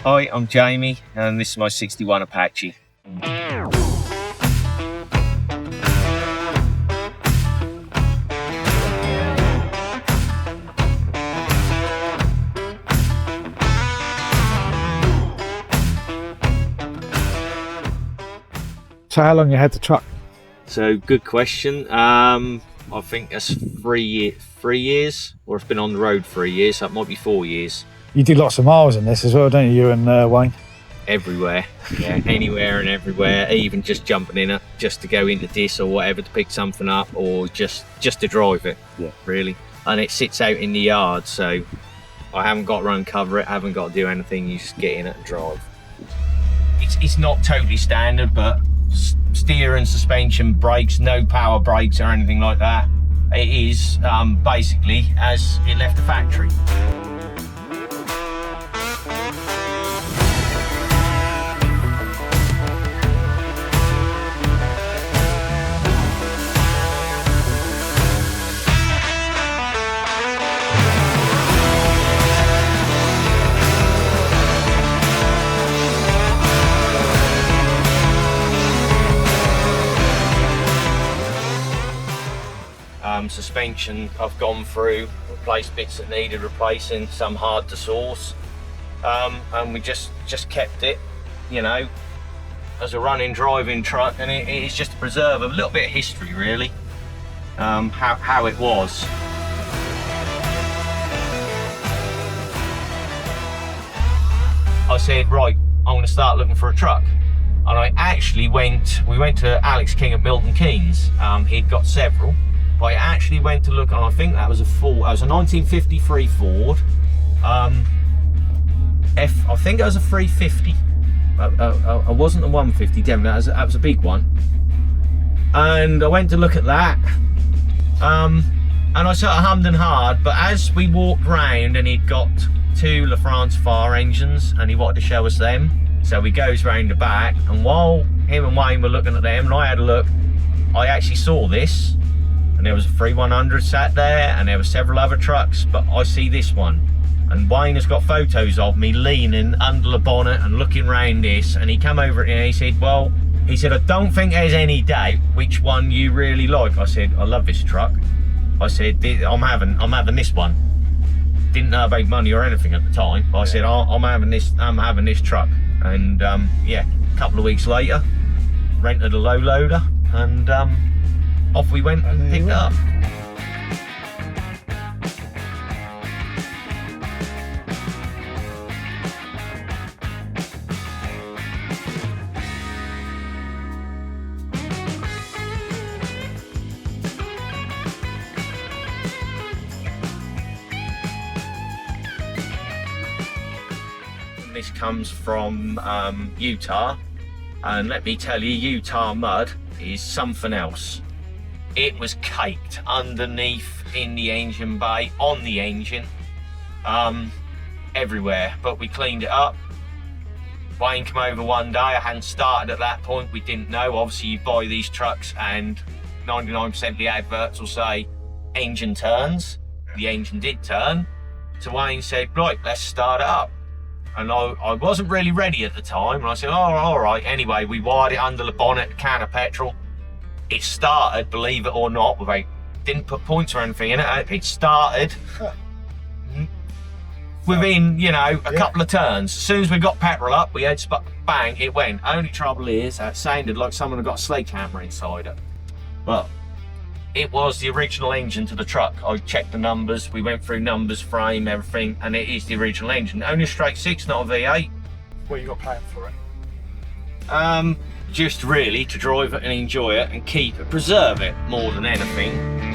Hi, I'm Jamie, and this is my 61 Apache. So how long you had the truck? So, good question. I think that's 3 years, or it's been on the road 3 years, so it might be 4 years. You did lots of miles in this as well, don't you and Wayne? Everywhere, yeah, anywhere and everywhere, even just jumping in it, just to go into this or whatever to pick something up, or just to drive it, yeah, really. And it sits out in the yard, so I haven't got to uncover it, I haven't got to do anything, you just get in it and drive. It's not totally standard, but steer and suspension, brakes, no power brakes or anything like that. It is basically as it left the factory. Suspension I've gone through, replaced bits that needed replacing, some hard to source, and we just kept it, you know, as a running driving truck, and it is just to preserve a little bit of history, really, how it was. I said, right, I'm going to start looking for a truck. And we went to Alex King at Milton Keynes. He'd got several. I actually went to look, and I think that was a 1953 Ford. I think it was a 350. I wasn't a 150, definitely. That was a big one. And I went to look at that, and I sort of hummed and hawed. But as we walked round, and he'd got two La France Phare engines, and he wanted to show us them. So he goes round the back, and while him and Wayne were looking at them, and I had a look, I actually saw this. And there was a 3100 sat there, and there were several other trucks, but I see this one. And Wayne has got photos of me leaning under the bonnet and looking round this, and he came over and he said, well, I don't think there's any doubt which one you really like. I said, I love this truck. I said, I'm having this one. Didn't know about money or anything at the time, but I said, I'm having this truck. And yeah, a couple of weeks later, rented a low loader, and off we went and picked it up. This comes from Utah, and let me tell you, Utah mud is something else. It was caked underneath in the engine bay, on the engine, everywhere, but we cleaned it up. Wayne came over one day, I hadn't started at that point, we didn't know. Obviously you buy these trucks and 99% of the adverts will say engine turns. The engine did turn, so Wayne said, right, let's start it up. And I wasn't really ready at the time, and I said, oh, all right. Anyway, we wired it under the bonnet, a can of petrol. It started, believe it or not, didn't put points or anything in it. It started within, you know, a couple of turns. As soon as we got petrol up, we had bang, it went. Only trouble is, it sounded like someone had got a sledgehammer inside it. But it was the original engine to the truck. I checked the numbers, we went through numbers, frame, everything, and it is the original engine. Only a straight six, not a V8. What you got planned for it? Just really to drive it and enjoy it and keep it, preserve it more than anything.